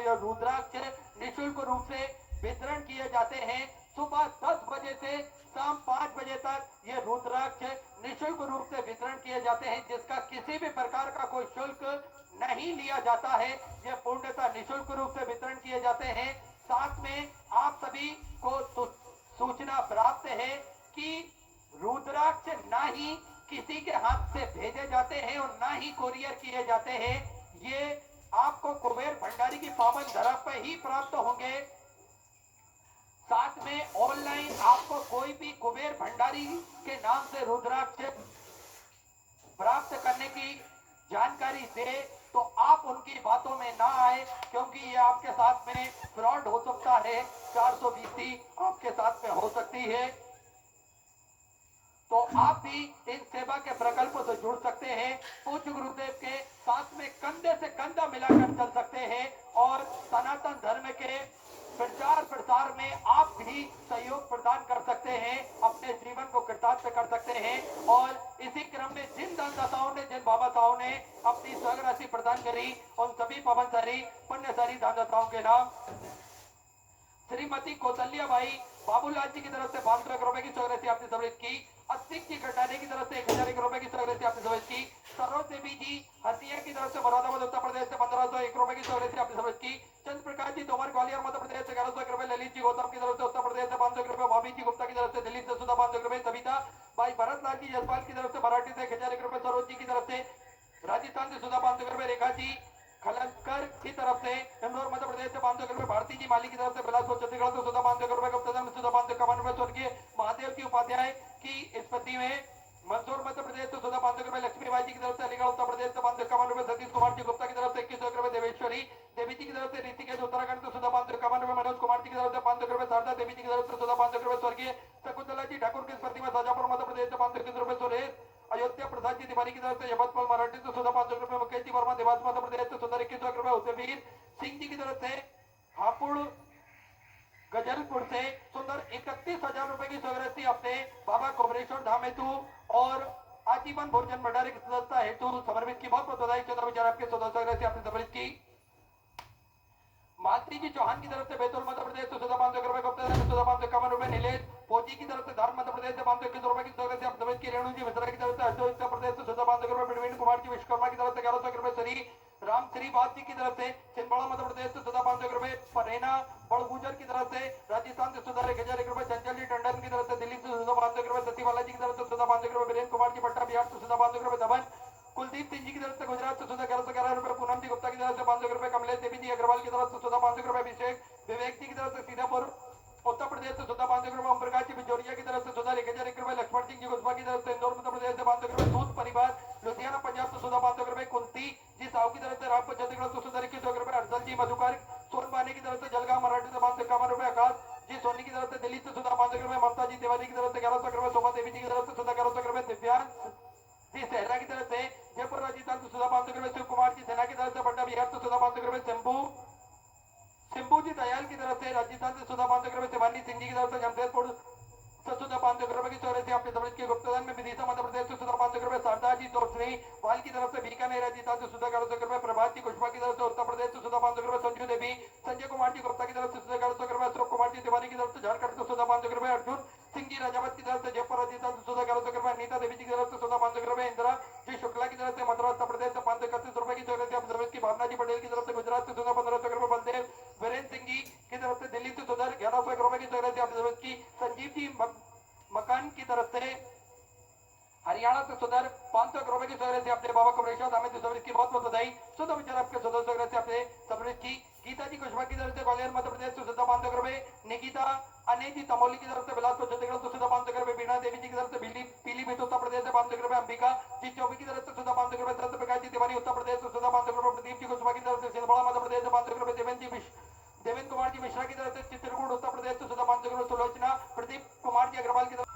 ये रुद्राक्ष निःशुल्क रूप से वितरण किए जाते हैं। सुबह 10 बजे से शाम 5 बजे तक ये रुद्राक्ष निःशुल्क रूप से वितरण किए जाते हैं, जिसका किसी भी प्रकार का कोई शुल्क नहीं लिया जाता है। ये पूर्णतः निःशुल्क रूप से वितरण किए जाते हैं। साथ में आप सभी को सूचना प्राप्त है कि रुद्राक्ष ना ही किसी के हाथ से भेजे जाते हैं और ना ही कोरियर किए जाते हैं। ये आपको कुबेर भंडारी की पावन धरा पर ही प्राप्त होंगे। साथ में ऑनलाइन आपको कोई भी कुबेर भंडारी के नाम से रुद्राक्ष प्राप्त करने की जानकारी दे तो आप उनकी बातों में ना आए, क्योंकि ये आपके साथ में फ्रॉड हो सकता है। 420 आपके साथ में हो सकती है। तो आप भी इन सेवा के प्रकल्प से जुड़ सकते हैं। पूज्य गुरुदेव के साथ में कंधे से कंधा मिलाकर चल सकते हैं और सनातन धर्म के प्रचार प्रसार में आप भी सहयोग प्रदान कर सकते हैं, अपने जीवन को कृतार्थ कर सकते हैं। और इसी क्रम में जिन दानदाताओं ने, जिन बाबाताओं ने अपनी स्वर्ण राशि प्रदान करी, उन सभी पवनसारी पुण्यसारी दानदाताओं के नाम श्रीमती कौशल्या बाई बाबूलाल जी की तरफ से 500 रुपए की स्वर्ण राशि आपने समृद्ध की। अस्तिक जी कटाने की तरफ से 1001 रुपए की स्वर्ण राशि आपने समृद्ध की। सरोज देवी जी हथिया की तरफ से मुरादाबाद उत्तर प्रदेश से 1501 रुपए की स्वर्ण राशि आपने समृद्ध की। चंद्र प्रकाश जी तोमर ग्वालियर मध्य प्रदेश से 1100 रुपए। ललित जी गौतम की तरफ से उत्तर प्रदेश से 500 रुपए। भाभी जी गुप्ता की तरफ से दिल्ली से सुधा 500 रुपए। सविता भाई भरत लाल जी जसपाल की तरफ से मराठी से 1001 रुपए। सरोज जी की तरफ से राजस्थान से सुधा 500 रुपए। रेखा जी खलंकर की तरफ से इंदौर मध्य प्रदेश से 500 रुपए। भारती जी माली की तरफ से बिलासपुर छत्तीसगढ़ से सुधा 500 रुपए। गुप्तधन में सुधा 551 रुपए। स्वर्गीय महादेव जी उपाध्याय की स्मृति में मंदसौर मध्य प्रदेश से सुधा 500 रुपए। लक्ष्मी बाई जी की तरफ से अलीगढ़ उत्तर प्रदेश से 551 रुपए। सतीश कुमार जी गुप्ता की तरफ से 21 रुपए। देवेश्वरी देवी जी की तरफ से ऋषिकेश उत्तराखंड से सुधा 551 रुपए। मनोज कुमार जी की तरफ से 500 रुपए। शारदा देवी जी की तरफ से सुधा 500 रुपए। स्वर्गीय शकुंतला जी ठाकुर की स्मृति में शाजापुर मध्य प्रदेश से 521 रुपए। सुरेश अयोध्या प्रसाद जी तिवारी की तरफ से यवतमाल मराठी से सुधा 500 रुपए। मुकेश जी वर्मा देवास मध्य प्रदेश से सुधा 21 रुपए। उदयवीर सिंह जी की तरफ से हापुड़ गजलपुर से सुंदर 31,000 रुपए की स्वर्ण अपने बाबा कोबरेश्वर धाम हेतु और आजीवन भोजन भंडारे की सदस्यता हेतु समर्पित की। बहुत बहुत बधाई। चंद्र विचार आपके सदस्य आपने समर्पित की। मालती जी चौहान की तरफ से बैतूल मध्य प्रदेश से सुधा 500 रुपए। गुप्ता से सुधा 551 रुपए। नीलेश फौजी की तरफ से धार मध्य प्रदेश से 521 रुपए की स्वर्ण आप समर्पित की। रेणु जी मिश्रा की तरफ से हरदोई उत्तर प्रदेश से सुधा 500 रुपए। प्रवीण कुमार जी विश्वकर्मा की तरफ से 1100 रुपए। श्री राम श्री बात जी की तरफ से छिंदवाड़ा मध्य प्रदेश से सुधा 500 रुपए। परेना बड़गुजर की तरफ से राजस्थान से सुधा 1001 रुपए। चंचल जी टंडन की तरफ से दिल्ली से सुधा 500 रुपए। सतीवाला जी की तरफ से सुधा 500 रुपए। वीरेंद्र कुमार जी पट्टा बिहार से सुधा 500 रुपए। धवन कुलदीप सिंह जी की तरफ से गुजरात से सुधा 1111 रुपए। पूनम जी गुप्ता की तरफ से 500 रुपए। कमलेश देवी जी अग्रवाल की तरफ से सुधा 500 रुपए। अभिषेक विवेक जी की तरफ से सीतापुर उत्तर प्रदेश से सुधा 500 रुपए। ओम प्रकाश जी बिजोरिया की तरफ से सुधा 1001 रुपए। लक्ष्मण सिंह जी गुस्बा की तरफ से इंदौर मध्य प्रदेश से 500 रुपए। सूद परिवार लुधियाना पंजाब से सुधा 500 रुपए। कुंती जी साहू की तरफ से रामपुर छत्तीसगढ़ से सुधा 21 रुपए। हर्षल जी मधुकर सोनबानी की तरफ से जलगांव मराठी से 551 रुपए। आकाश जी सोनी की तरफ से दिल्ली से सुधा 500 रुपए। ममता जी तिवारी की तरफ से 1100 रुपए। शोभा देवी जी की तरफ से सुधा 1100 रुपए। दिव्यांश जी सेना की तरफ से जयपुर राजस्थान से सुधा 500 रुपए। शिव कुमार जी सेना की तरफ से पटना बिहार से सुधा 500 रुपए। शंभू जी दयाल की तरफ से राजस्थान से सुधा 500 रुपए। शिवानी सिंह जी की तरफ से जमशेदपुर से सुधा 500 रुपए की स्वर्ण आपने समझ के। गुप्तधन में विदिशा मध्य प्रदेश से सुधा 500 रुपए। शारदा जी तोरसरी वाल की तरफ से बीकानेर राजस्थान से सुधा 1100 रुपए। प्रभात जी कुशवा की तरफ से उत्तर प्रदेश से सुधा 500 रुपए। संजू देवी संजय कुमार जी गुप्ता की तरफ से सुधा 1100 रुपए। अशोक कुमार जी तिवारी की तरफ से झारखंड से सुधा 500 रुपए। अर्जुन सिंह जी राजावत की तरफ से जयपुर राजस्थान से सुधा 1100 रुपए। नीता देवी जी की तरफ से सुधा 500 रुपए। इंदिरा जी शुक्ला की तरफ से मथुरा उत्तर प्रदेश से 531 रुपए की स्वर्ण आप सर्विस की। भावना जी पटेल की तरफ से गुजरात से सुधा 1500 रुपए। बलदेव वीरेंद्र सिंह जी की तरफ से दिल्ली से सुधा 1100 रुपए की स्वर्ण आप सर्विस की। संजीव जी मकान की तरफ से हरियाणा से सुधर 500 रुपए की स्वर्ण से अपने बाबा कमरेश्वर धाम में सर्विस की। बहुत बहुत बधाई। सुधा विचार आपके सदस्य से अपने सर्विस की। गीता जी कुशवा की तरफ से ग्वालियर मध्य प्रदेश से सुधा 500 रुपए। निकिता अने जी तमोली की तरफ से बिलासपुर छत्तीसगढ़ से सुधा 500 रुपए। बीना देवी जी की तरफ से पीलीभीत उत्तर प्रदेश से 500 रुपए। अंबिका जी चौबी की तरफ से सुधा 500 रुपए। सत्य प्रकाश जी तिवारी उत्तर प्रदेश से सुधा 500 रुपए। प्रदीप जी कुशवा की तरफ से छिंदवाड़ा मध्य प्रदेश से 500 रुपए। देवेंद्र कुमार जी मिश्रा की तरफ से चित्रकूट उत्तर प्रदेश से सुधा 500 रुपए। सुलोचना प्रदीप कुमार जी अग्रवाल की तरफ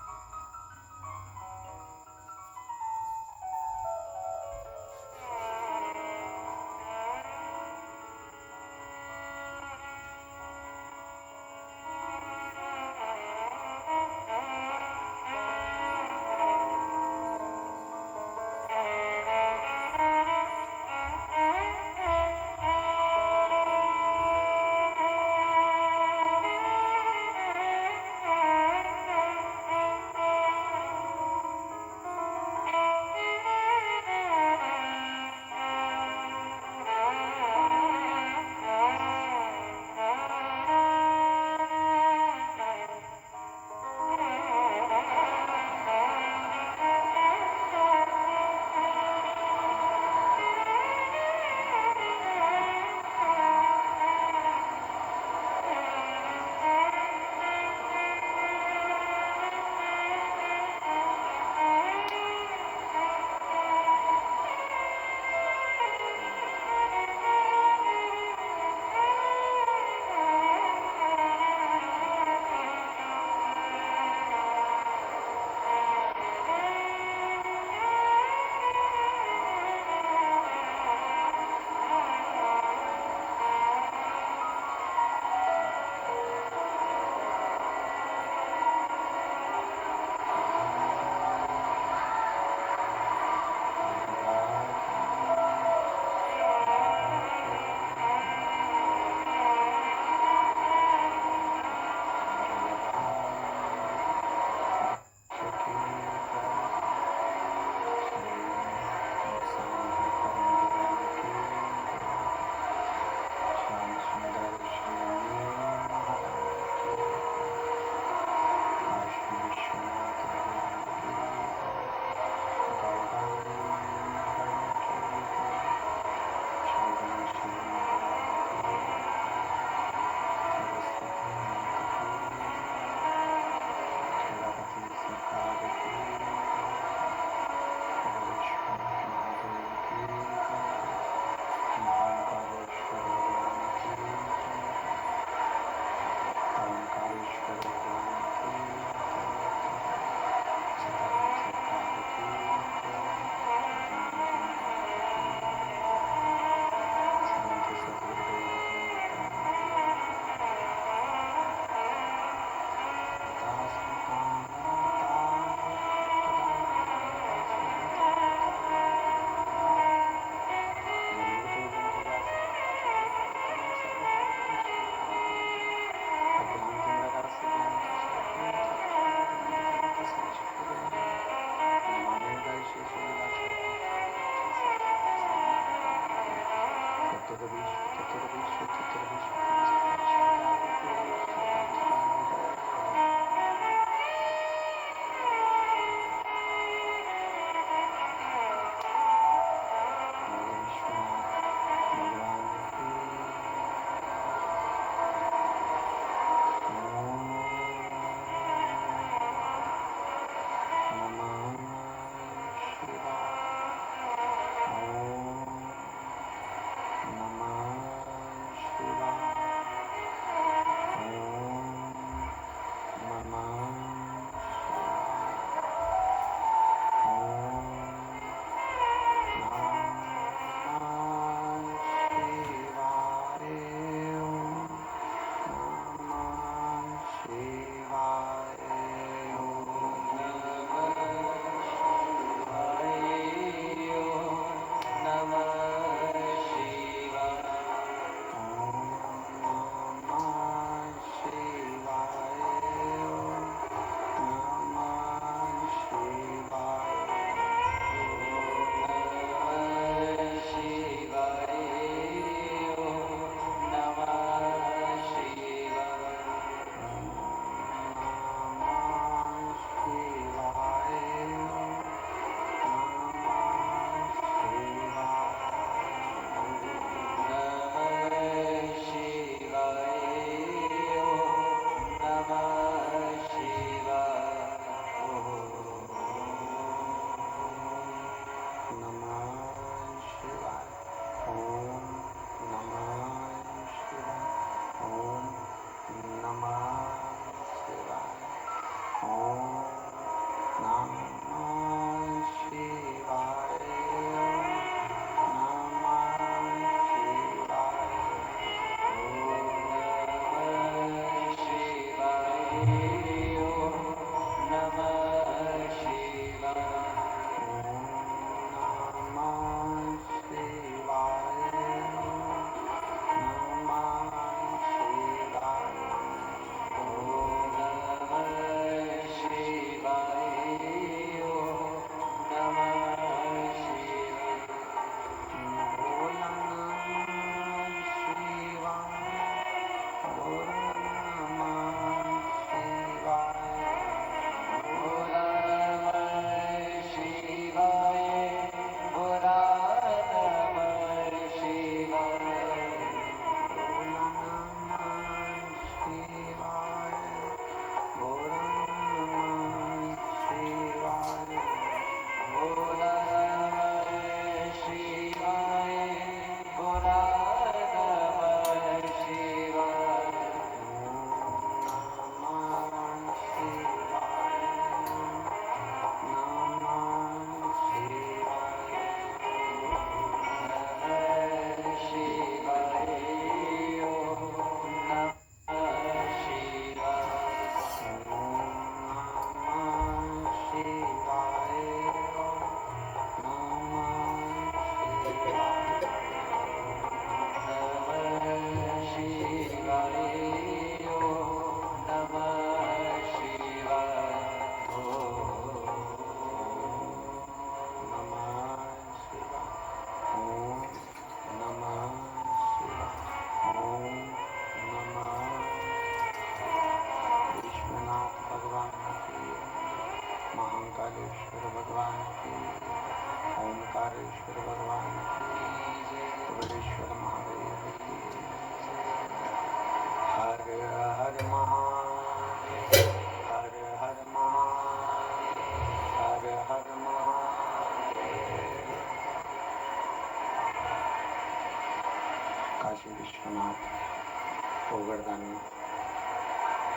गोवर्धन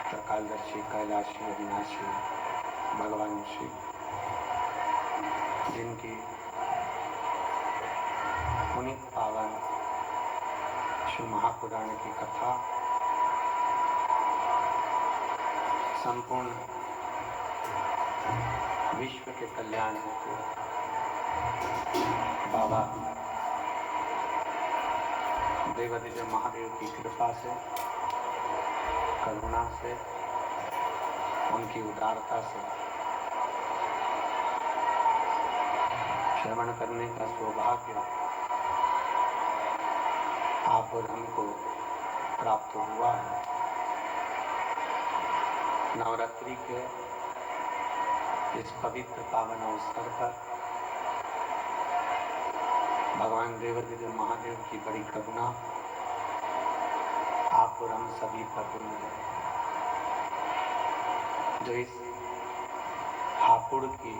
त्रिकालदर्शी कैलाशी अविनाशी भगवान श्री, जिनकी पुनीत पावन शिव महापुराण की कथा संपूर्ण विश्व के कल्याण हेतु बाबा देवादिदेव महादेव की कृपा से, करुणा से, उनकी उदारता से श्रवण करने का सौभाग्य आप और हमको प्राप्त हुआ है। नवरात्रि के इस पवित्र पावन अवसर पर भगवान देवादिदेव महादेव की बड़ी करुणा आप और हम सभी पर हुई है। जो इस हापुड़ की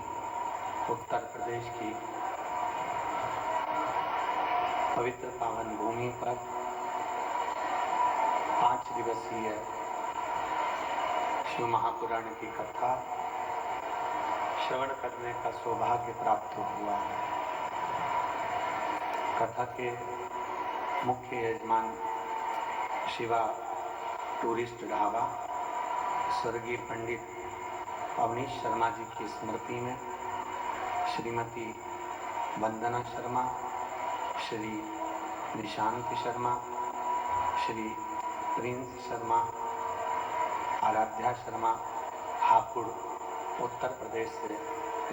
उत्तर प्रदेश की पवित्र पावन भूमि पर 5 दिवसीय शिव महापुराण की कथा श्रवण करने का सौभाग्य प्राप्त हुआ है। कथा के मुख्य यजमान शिवा टूरिस्ट ढाबा स्वर्गीय पंडित अवनीश शर्मा जी की स्मृति में श्रीमती वंदना शर्मा, श्री निशांत शर्मा, श्री प्रिंस शर्मा, आराध्या शर्मा हापुड़ उत्तर प्रदेश से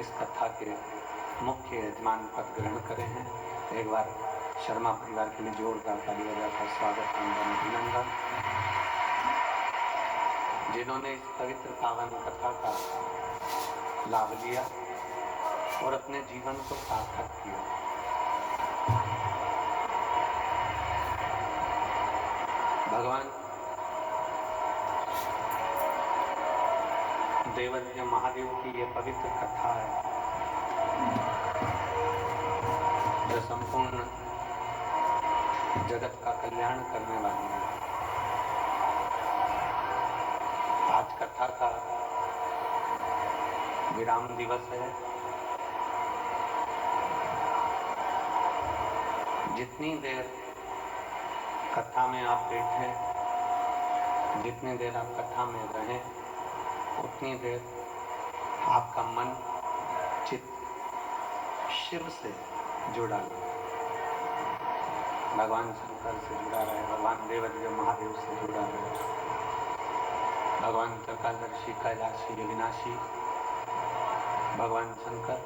इस कथा के मुख्य यजमान पद ग्रहण करे हैं। एक बार शर्मा परिवार के लिए जोरदार ताली बजाकर स्वागत एवं अभिनंदन। जिन्होंने इस पवित्र पावन कथा का लाभ लिया और अपने जीवन को सार्थक किया। भगवान देवादिदेव महादेव की ये पवित्र कथा है जो संपूर्ण जगत का कल्याण करने वाली है। आज कथा का विराम दिवस है। जितनी देर कथा में आप बैठे, जितनी देर आप कथा में रहें, उतनी देर आपका मन चित्त शिव से जुड़ा रहे, भगवान शंकर से जुड़ा रहे, भगवान देवादिदेव महादेव से जुड़ा रहे, भगवान त्रिकालदर्शी कैलाशी अविनाशी भगवान शंकर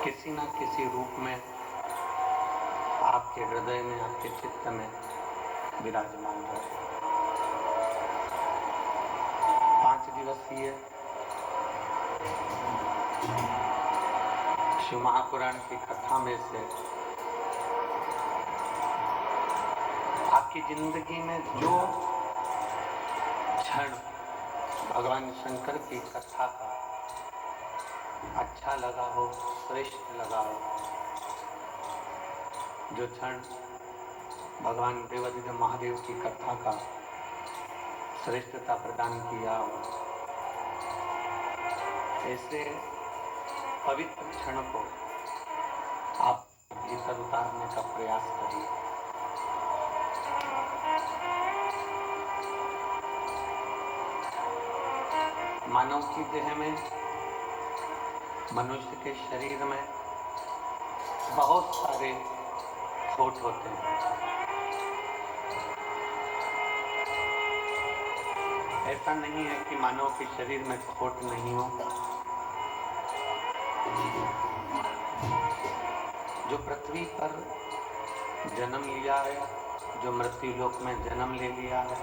किसी न किसी रूप में आपके हृदय में, आपके चित्त में विराजमान रहे। 5 दिवसीय शिव महापुराण की कथा में से आपकी जिंदगी में जो क्षण भगवान शंकर की कथा का अच्छा लगा हो, श्रेष्ठ लगा हो, जो क्षण भगवान देवादिदेव महादेव की कथा का श्रेष्ठता प्रदान किया हो, ऐसे पवित्र क्षण को आप भीतर उतारने का प्रयास करिए। मानव की देह में, मनुष्य के शरीर में बहुत सारे खोट होते हैं। ऐसा नहीं है कि मानव के शरीर में खोट नहीं हो। जो पृथ्वी पर जन्म लिया है, जो मृत्यु लोक में जन्म ले लिया है,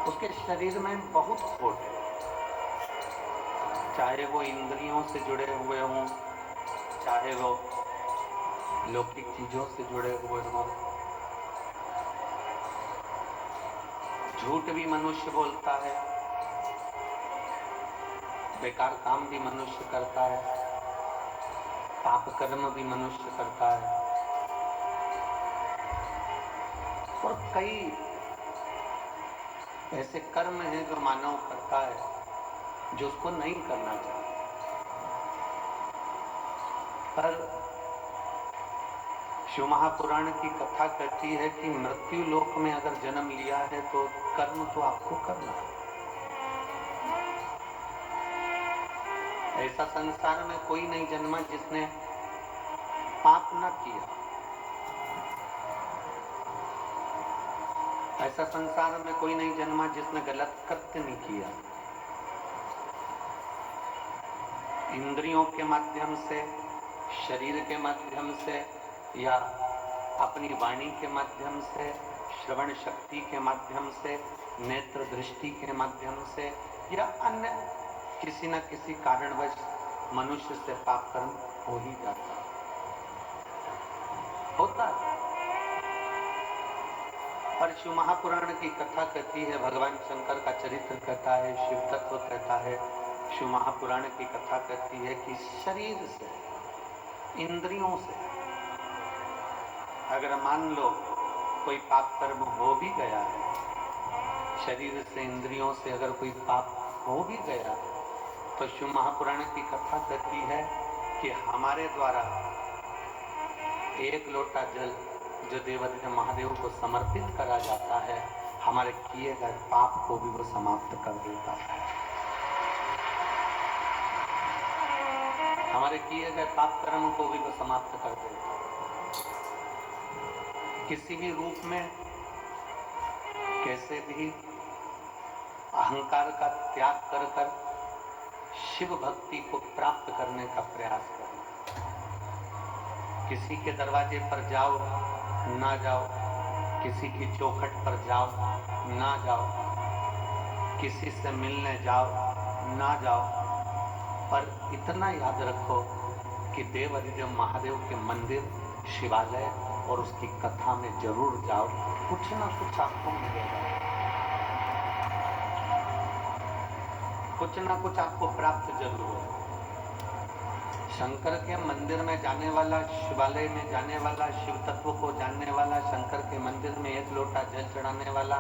उसके शरीर में बहुत खोट है। चाहे वो इंद्रियों से जुड़े हुए हों, चाहे वो लौकिक चीजों से जुड़े हुए हों। झूठ भी मनुष्य बोलता है, बेकार काम भी मनुष्य करता है, पाप कर्म भी मनुष्य करता है। कई ऐसे कर्म हैं जो मानव करता है जो उसको नहीं करना चाहिए, पर शिव महापुराण की कथा कहती है कि मृत्यु लोक में अगर जन्म लिया है तो कर्म तो आपको करना है। ऐसा संसार में कोई नहीं जन्मा जिसने पाप न किया। ऐसा संसार में कोई नहीं जन्मा जिसने गलत कृत्य नहीं किया। इंद्रियों के माध्यम से, शरीर के माध्यम से, या अपनी वाणी के माध्यम से, श्रवण शक्ति के माध्यम से, नेत्र दृष्टि के माध्यम से, या अन्य किसी न किसी कारणवश मनुष्य से पाप कर्म हो ही जाता होता है। पर शिव महापुराण की कथा कहती है, भगवान शंकर का चरित्र कहता है, शिव तत्व कहता है, शिव महापुराण की कथा कहती है कि शरीर से, इंद्रियों से अगर मान लो कोई पाप कर्म हो भी गया है, शरीर से, इंद्रियों से अगर कोई पाप हो भी गया, तो शिव महापुराण की कथा कहती है कि हमारे द्वारा एक लोटा जल जो देवाधिदेव महादेव को समर्पित करा जाता है, हमारे किए गए पाप को भी वो समाप्त कर देता है। हमारे किए गए पाप कर्म को भी वो समाप्त कर देता है। किसी भी रूप में, कैसे भी अहंकार का त्याग कर कर शिव भक्ति को प्राप्त करने का प्रयास करें। किसी के दरवाजे पर जाओ ना जाओ, किसी की चौखट पर जाओ ना जाओ, किसी से मिलने जाओ ना जाओ, पर इतना याद रखो कि देवाधिदेव महादेव के मंदिर, शिवालय और उसकी कथा में जरूर जाओ। कुछ ना कुछ आपको मिलेगा, कुछ ना कुछ आपको प्राप्त जरूर है। शंकर के मंदिर में जाने वाला, शिवालय में जाने वाला, शिव तत्व को जानने वाला, शंकर के मंदिर में एक लोटा जल चढ़ाने वाला,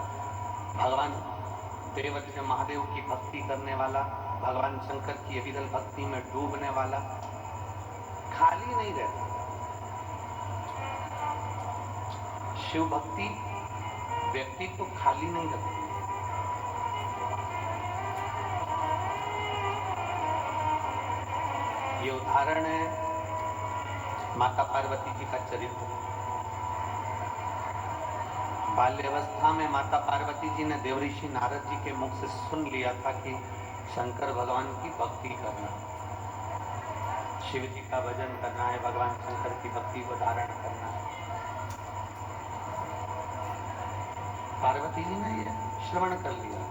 भगवान देवाधिदेव महादेव की भक्ति करने वाला, भगवान शंकर की अविरल भक्ति में डूबने वाला खाली नहीं रहता। शिव भक्ति व्यक्ति को खाली नहीं रखती। ये उदाहरण है माता पार्वती जी का चरित्र। बाल्यावस्था में माता पार्वती जी ने देवऋषि नारद जी के मुख से सुन लिया था कि शंकर भगवान की भक्ति करना, शिव जी का भजन करना है, भगवान शंकर की भक्ति को धारण करना है। पार्वती जी ने ये श्रवण कर लिया,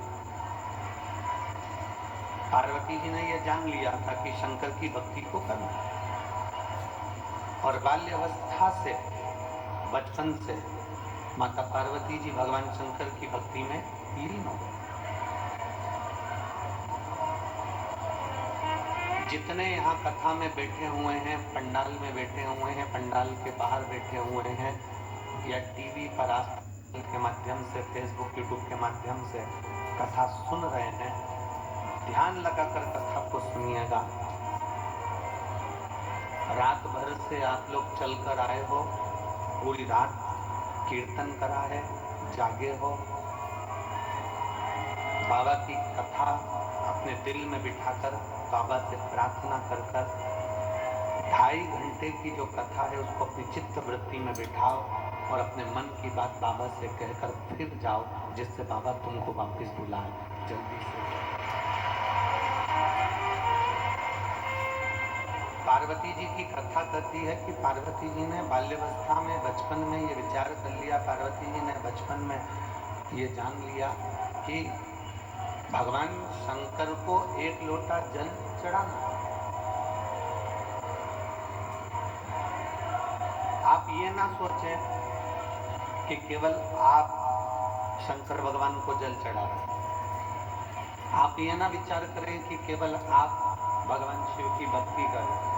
पार्वती जी ने यह जान लिया था कि शंकर की भक्ति को करना है। और बाल्यावस्था से, बचपन से माता पार्वती जी भगवान शंकर की भक्ति में लीन हो गए। जितने यहाँ कथा में बैठे हुए हैं, पंडाल में बैठे हुए हैं, पंडाल के बाहर बैठे हुए हैं, या टीवी पर आस्था के माध्यम से, फेसबुक, यूट्यूब के माध्यम से कथा सुन रहे हैं, ध्यान लगाकर कथा को सुनिएगा। रात भर से आप लोग चलकर आए हो, पूरी रात कीर्तन करा है, जागे हो, बाबा की कथा अपने दिल में बिठाकर बाबा से प्रार्थना कर कर 2.5 घंटे की जो कथा है उसको अपनी चित्त वृत्ति में बिठाओ और अपने मन की बात बाबा से कहकर फिर जाओ, जिससे बाबा तुमको वापस बुलाए जल्दी से। पार्वती जी की कथा कहती है कि पार्वती जी ने बाल्यावस्था में, बचपन में ये विचार कर लिया, पार्वती जी ने बचपन में ये जान लिया कि भगवान शंकर को एक लोटा जल चढ़ाना। आप ये ना सोचें कि केवल आप शंकर भगवान को जल चढ़ा रहे हैं। आप ये ना विचार करें कि केवल आप भगवान शिव की भक्ति करें।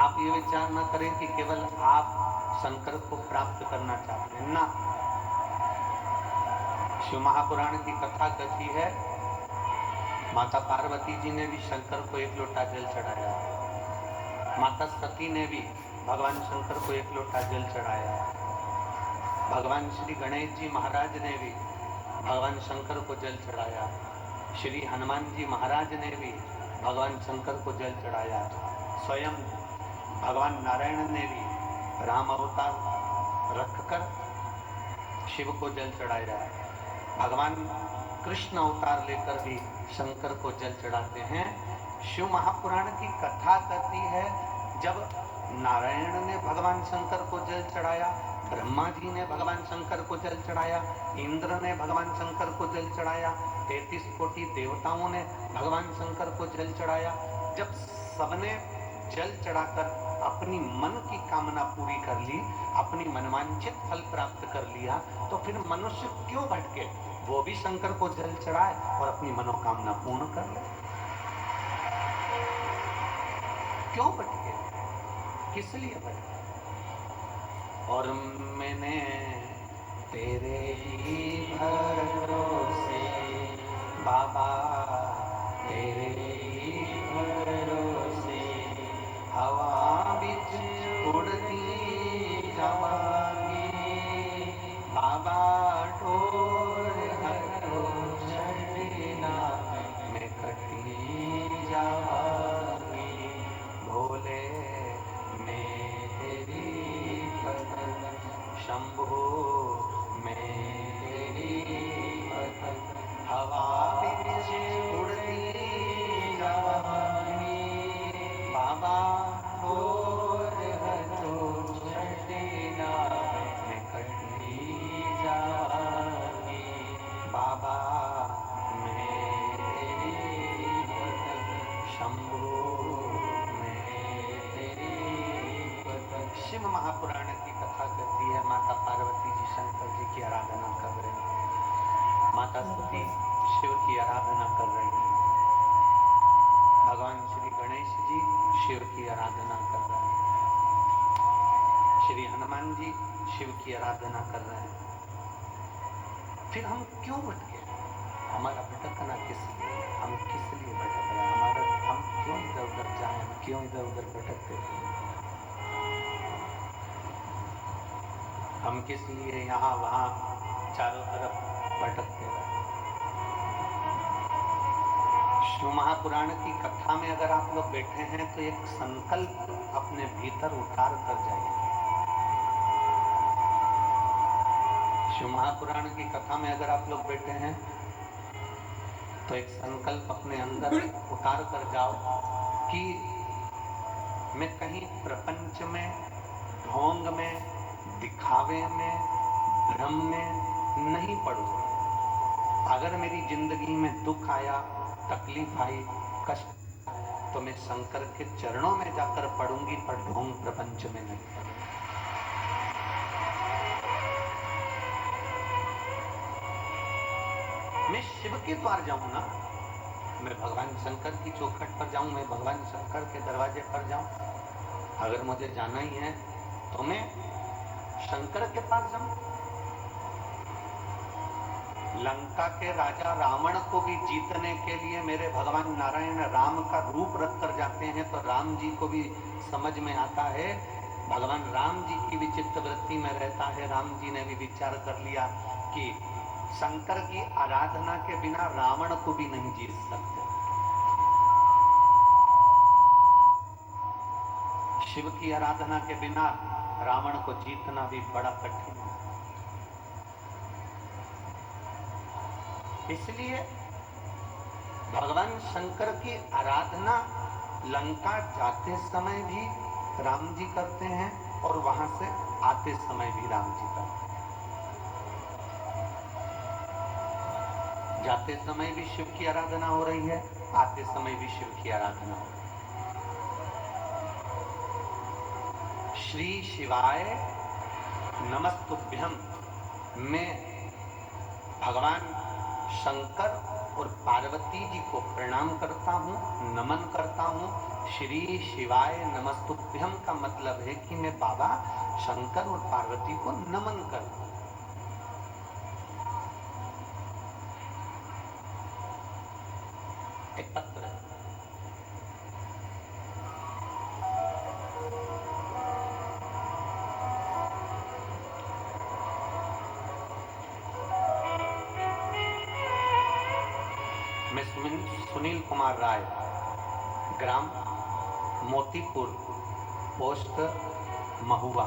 आप ये विचार न करें कि केवल आप शंकर को प्राप्त करना चाहते हैं ना। शिव महापुराण की कथा कथी है, माता पार्वती जी ने भी शंकर को एक लोटा जल चढ़ाया, माता सती ने भी भगवान शंकर को एक लोटा जल चढ़ाया, भगवान श्री गणेश जी महाराज ने भी भगवान शंकर को जल चढ़ाया, श्री हनुमान जी महाराज ने भी भगवान शंकर को जल चढ़ाया, स्वयं भगवान नारायण ने भी राम अवतार रखकर शिव को जल चढ़ाया, भगवान कृष्ण अवतार लेकर भी शंकर को जल चढ़ाते हैं। शिव महापुराण की कथा कहती है, जब नारायण ने भगवान शंकर को जल चढ़ाया, ब्रह्मा जी ने भगवान शंकर को जल चढ़ाया, इंद्र ने भगवान शंकर को जल चढ़ाया, 33 कोटि देवताओं ने भगवान शंकर को जल चढ़ाया। जब सबने जल चढ़ाकर अपनी मन की कामना पूरी कर ली, अपनी मनवांछित फल प्राप्त कर लिया, तो फिर मनुष्य क्यों भटके, वो भी शंकर को जल चढ़ाए और अपनी मनोकामना पूर्ण कर ले। क्यों भटके, किस लिए भटके? और मैंने तेरे ही भरोसे बाबा, तेरे ही भरोसे हवा बिच उड़ती जावांगी, बाबा डोर हटो छड़ना मैं कटी जावांगी, भोले मेरी भगत शंभो मेरी भगत, हवा बिच उड़ती जावांगी, बाबा डोर हटो छड़ना मैं कटी जावांगी, बाबा मेरी भगत शंभो मेरी भगत। शिव महापुराण की कथा कहती है, माता पार्वती जी शंकर जी की आराधना कर रही हैं, माता सती शिव की आराधना कर रही हैं, भगवान श्री गणेश जी शिव की आराधना कर रहे हैं, श्री हनुमान जी शिव की आराधना कर रहे हैं। फिर हम क्यों भटके? हमारा भटकना किस लिए? हम किस लिए भटक रहे हैं? हम क्यों इधर उधर जाए, हम क्यों इधर उधर भटकते हैं? हम किस लिए यहाँ वहाँ चारों तरफ भटकते रहे? शिव महापुराण की कथा में अगर आप लोग बैठे हैं तो एक संकल्प अपने भीतर उतार कर जाइए। शिव महापुराण की कथा में अगर आप लोग बैठे हैं तो एक संकल्प अपने अंदर उतार कर जाओ कि मैं कहीं प्रपंच में, ढोंग में, दिखावे में, भ्रम में नहीं पड़ूं। अगर मेरी जिंदगी में दुख आया, तकलीफ आई, कष्ट, तो मैं शंकर के चरणों में जाकर पढ़ूंगी, पर ढोंग प्रपंच में नहीं पढ़ूंगी। मैं शिव के द्वार जाऊं ना, मैं भगवान शंकर की चौखट पर जाऊं, मैं भगवान शंकर के दरवाजे पर जाऊं। अगर मुझे जाना ही है तो मैं शंकर के पास जाऊं। लंका के राजा रावण को भी जीतने के लिए मेरे भगवान नारायण राम का रूप रख कर जाते हैं, तो राम जी को भी समझ में आता है, भगवान राम जी की भी चित्त वृत्ति में रहता है। राम जी ने भी विचार कर लिया कि शंकर की आराधना के बिना रावण को भी नहीं जीत सकते। शिव की आराधना के बिना रावण को जीतना भी बड़ा कठिन है। इसलिए भगवान शंकर की आराधना लंका जाते समय भी राम जी करते हैं और वहां से आते समय भी राम जी करते हैं। जाते समय भी शिव की आराधना हो रही है, आते समय भी शिव की आराधना हो रही है। श्री शिवाय नमस्तुभ्यम में भगवान शंकर और पार्वती जी को प्रणाम करता हूँ, नमन करता हूँ। श्री शिवाय नमस्तुभ्यम का मतलब है कि मैं बाबा शंकर और पार्वती को नमन करूं। एक पत्र है। मैं सुनील कुमार राय, ग्राम मोतीपुर, पोस्ट महुआ,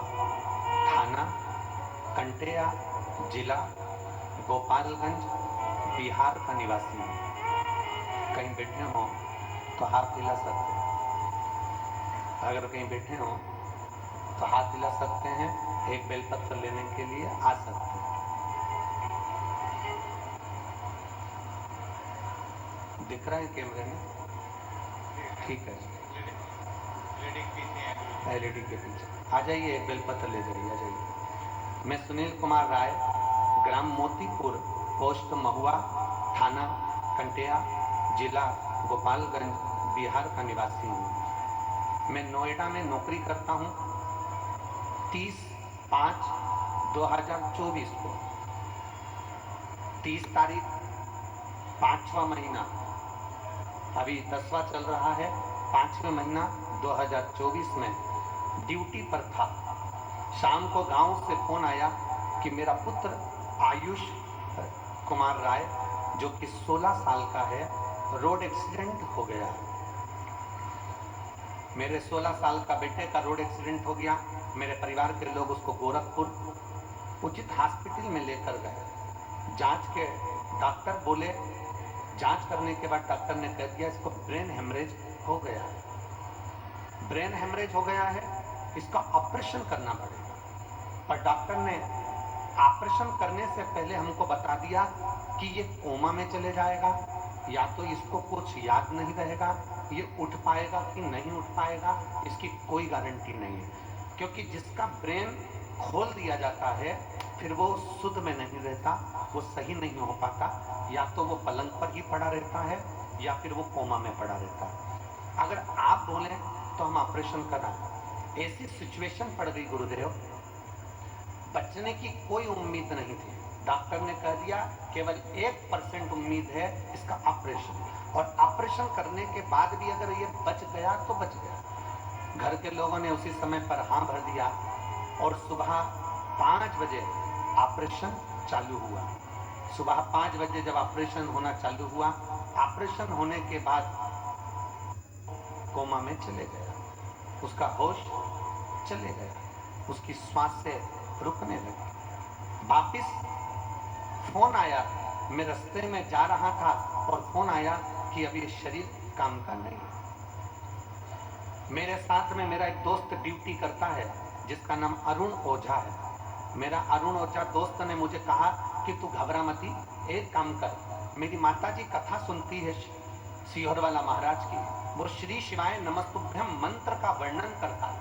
थाना कंटेया, जिला गोपालगंज, बिहार का निवासी हूँ। कहीं बैठे हो तो हाथ हिला सकते हैं। अगर कहीं बैठे हो तो हाथ हिला सकते हैं, एक बेलपत्र लेने के लिए आ सकते हैं। दिख रहा है कैमरे में? ठीक है, एलईडी के पीछे आ जाइए, एक बेलपत्र ले जाइए, आ जाइए। मैं सुनील कुमार राय, ग्राम मोतीपुर, पोस्ट महुआ, थाना कंटेया, जिला गोपालगंज, बिहार का निवासी हूँ। मैं नोएडा में नौकरी करता हूँ। 30/5/2024 को, 30 तारीख 5वां महीना, अभी 10वां चल रहा है, 5वें महीना 2024 में ड्यूटी पर था। शाम को गांव से फोन आया कि मेरा पुत्र आयुष कुमार राय, जो कि 16 साल का है, रोड एक्सीडेंट हो गया। मेरे 16 साल का बेटे का रोड एक्सीडेंट हो गया। मेरे परिवार के लोग उसको गोरखपुर उचित हॉस्पिटल में लेकर गए। जांच के डॉक्टर बोले, जांच करने के बाद डॉक्टर ने कह दिया इसको ब्रेन हेमरेज हो गया है। ब्रेन हेमरेज हो गया है, इसका ऑपरेशन करना पड़ेगा। पर डॉक्टर ने ऑपरेशन करने से पहले हमको बता दिया कि ये कोमा में चले जाएगा, या तो इसको कुछ याद नहीं रहेगा, ये उठ पाएगा कि नहीं उठ पाएगा, इसकी कोई गारंटी नहीं है। क्योंकि जिसका ब्रेन खोल दिया जाता है फिर वो शुद्ध में नहीं रहता, वो सही नहीं हो पाता, या तो वो पलंग पर ही पड़ा रहता है या फिर वो कोमा में पड़ा रहता है। अगर आप बोले तो हम ऑपरेशन कराएं। ऐसी सिचुएशन पड़ गई गुरुदेव, बचने की कोई उम्मीद नहीं थी। डॉक्टर ने कह दिया केवल 1% उम्मीद है इसका ऑपरेशन, और ऑपरेशन करने के बाद भी अगर ये बच गया तो बच गया। घर के लोगों ने उसी समय पर हाँ भर दिया और सुबह 5 बजे ऑपरेशन चालू हुआ। सुबह 5 बजे जब ऑपरेशन होना चालू हुआ, ऑपरेशन होने के बाद कोमा में चले गया, उसका होश चले गया, उसकी श्वास से रुकने लगी। वापिस फोन आया, मैं रास्ते में जा रहा था और फोन आया कि अभी शरीर काम का नहीं है। मेरे साथ में मेरा एक दोस्त ड्यूटी करता है जिसका नाम अरुण ओझा है। मेरा अरुण ओझा दोस्त ने मुझे कहा कि तू घबरा मती, एक काम कर, मेरी माताजी कथा सुनती है सीहोर वाला महाराज की, वो श्री शिवाय नमस्तुभ्यम मंत्र का वर्णन करता है।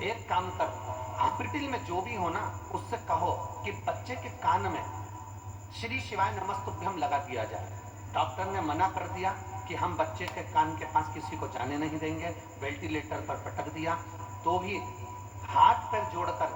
एक काम कर, हॉस्पिटल में जो भी हो ना उससे कहो कि बच्चे के कान में श्री शिवाय नमस्तुभ्यम लगा दिया जाए। डॉक्टर ने मना कर दिया कि हम बच्चे के कान के पास किसी को जाने नहीं देंगे, वेंटिलेटर पर पटक दिया। तो भी हाथ पैर जोड़कर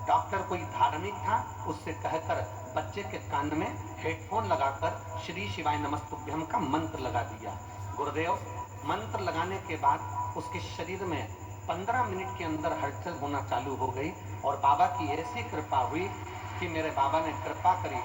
डॉक्टर कोई धार्मिक था, उससे कहकर बच्चे के कान में हेडफोन लगाकर श्री शिवाय नमस्तुभ्यम का मंत्र लगा दिया। गुरुदेव, मंत्र लगाने के बाद उसके शरीर में 15 मिनट के अंदर हलचल होना चालू हो गई, और बाबा की ऐसी कृपा हुई कि मेरे बाबा ने कृपा करी,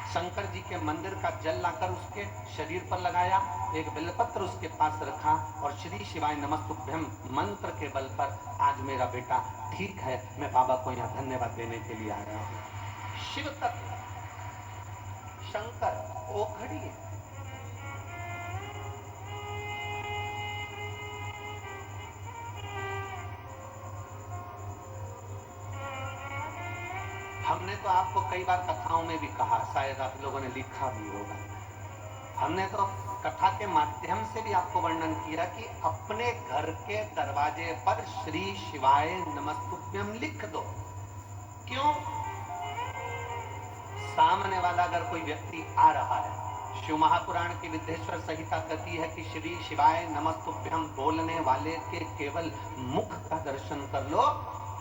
शंकर जी के मंदिर का जल लाकर उसके शरीर पर लगाया, एक बेलपत्र उसके पास रखा, और श्री शिवाय नमस्तुभ्यम मंत्र के बल पर आज मेरा बेटा ठीक है। मैं बाबा को यहाँ धन्यवाद देने के लिए आया हूँ। शिव तत्व शंकर ओखड़ी है। हमने तो आपको कई बार कथाओं में भी कहा, शायद आप लोगों ने लिखा भी होगा, हमने तो कथा के माध्यम से भी आपको वर्णन किया कि अपने घर के दरवाजे पर श्री शिवाय नमस्तुभ्यम लिख दो। क्यों? सामने वाला अगर कोई व्यक्ति आ रहा है, शिव महापुराण की विद्येश्वर संहिता कहती है कि श्री शिवाय नमस्तुभ्यम बोलने वाले के केवल मुख का दर्शन कर लो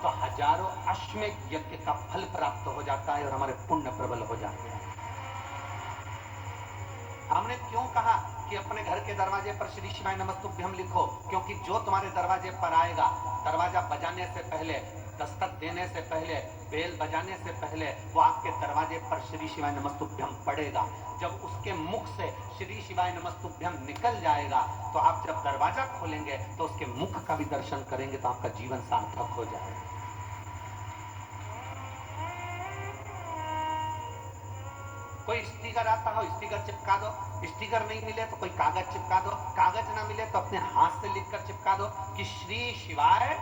तो हजारों अश्वमेध यज्ञ का फल प्राप्त हो जाता है और हमारे पुण्य प्रबल हो जाते हैं। हमने क्यों कहा कि अपने घर के दरवाजे पर श्री शिवाय नमस्तुभ्यम लिखो? क्योंकि जो तुम्हारे दरवाजे पर आएगा, दरवाजा बजाने से पहले, दस्तक देने से पहले, बेल बजाने से पहले वो आपके दरवाजे पर श्री शिवाय नमस्तुभ्यम पड़ेगा। जब उसके मुख से श्री शिवाय नमस्तुभ्यम निकल जाएगा तो आप जब दरवाजा खोलेंगे तो उसके मुख का भी दर्शन करेंगे तो आपका जीवन सार्थक हो जाएगा। कोई स्टिकर आता हो, स्टिकर चिपका दो। स्टिकर नहीं मिले तो कोई कागज चिपका दो। कागज ना मिले तो अपने हाथ से लिखकर चिपका दो कि श्री शिवाय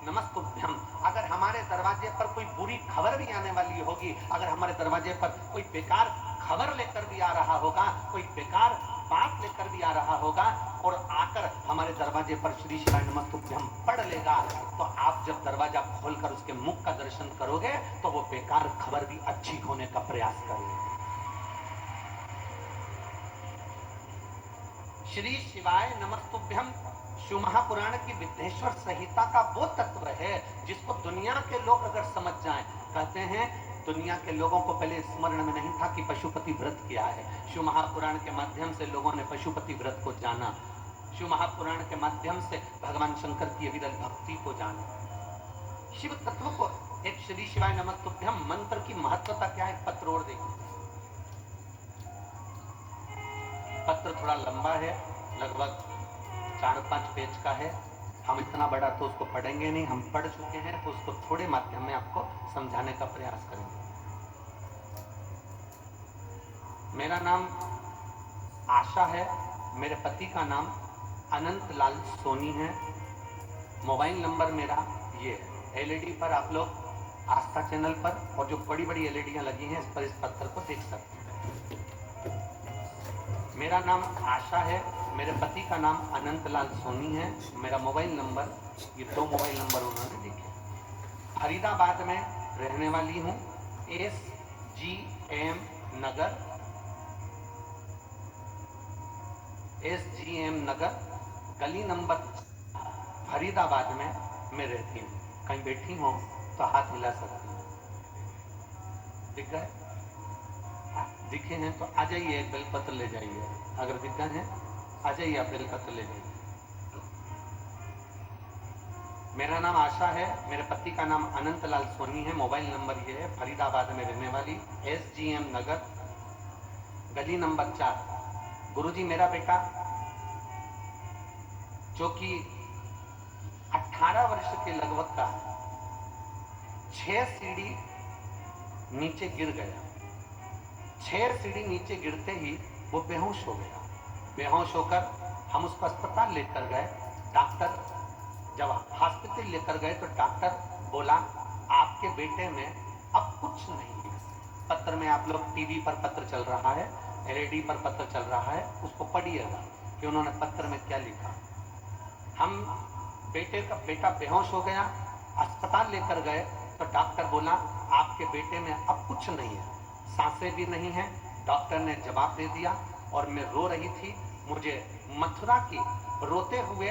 नमस्तुभ्यम। अगर हमारे दरवाजे पर कोई बुरी खबर भी आने वाली होगी, अगर हमारे दरवाजे पर कोई बेकार खबर लेकर भी आ रहा होगा, कोई बेकार बात लेकर भी आ रहा होगा और आकर हमारे दरवाजे पर श्री शिवाय नमस्तुभ्यम पढ़ लेगा तो आप जब दरवाजा खोलकर उसके मुख का दर्शन करोगे तो वो बेकार खबर भी अच्छी होने का प्रयास करेगी। श्री शिवाय नमस्तुभ्यम शिव महापुराण की विद्येश्वर संहिता का वो तत्व है जिसको दुनिया के लोग अगर समझ जाएं, कहते हैं दुनिया के लोगों को पहले स्मरण में नहीं था कि पशुपति व्रत क्या है। शिव महापुराण के माध्यम से लोगों ने पशुपति व्रत को जाना। शिव महापुराण के माध्यम से भगवान शंकर की विरल भक्ति को जाना। शिव तत्व को एक श्री शिवाय नमस्तुभ्यम मंत्र की महत्वता क्या है, पत्र और देखिए। पत्र थोड़ा लंबा है, लगभग 4-5 पेज का है। हम इतना बड़ा तो उसको पढ़ेंगे नहीं, हम पढ़ चुके हैं तो उसको थोड़े माध्यम में आपको समझाने का प्रयास करेंगे। मेरा नाम आशा है, मेरे पति का नाम अनंत लाल सोनी है। मोबाइल नंबर मेरा ये है। एलईडी पर आप लोग आस्था चैनल पर और जो बड़ी बड़ी एलईडियां लगी हैं इस पर इस पत्थर को देख सकते हैं। मेरा नाम आशा है, मेरे पति का नाम अनंत लाल सोनी है। मेरा मोबाइल नंबर, ये 2 मोबाइल नंबर उन्होंने लिखे। फरीदाबाद में रहने वाली हूँ, SGM नगर गली नंबर फरीदाबाद में मैं रहती हूँ। कहीं बैठी हूँ तो हाथ हिला सकती हूँ। दिख गए? दिखे हैं तो आ जाइए, एक बेलपत्र ले जाइए। अगर दिख गए हैं आ जाइए, आप बेलपत्र ले जाइए। मेरा नाम आशा है, मेरे पति का नाम अनंत लाल सोनी है। मोबाइल नंबर ये है, फरीदाबाद में रहने वाली, SGM नगर गली नंबर 4। गुरुजी मेरा बेटा जो कि 18 वर्ष के लगभग का 6 सीढ़ी नीचे गिर गया। 6 सीढ़ी नीचे गिरते ही वो बेहोश हो गया। बेहोश होकर हम उसको अस्पताल लेकर गए। डॉक्टर जब हॉस्पिटल लेकर गए तो डॉक्टर बोला आपके बेटे में अब कुछ नहीं है। पत्र में आप लोग टीवी पर पत्र चल रहा है, एलईडी पर पत्र चल रहा है, उसको पढ़िएगा कि उन्होंने पत्र में क्या लिखा। हम बेटा बेहोश हो गया, अस्पताल लेकर गए तो डॉक्टर बोला आपके बेटे में अब कुछ नहीं है, सांसें भी नहीं है। डॉक्टर ने जवाब दे दिया और मैं रो रही थी। मुझे मथुरा की रोते हुए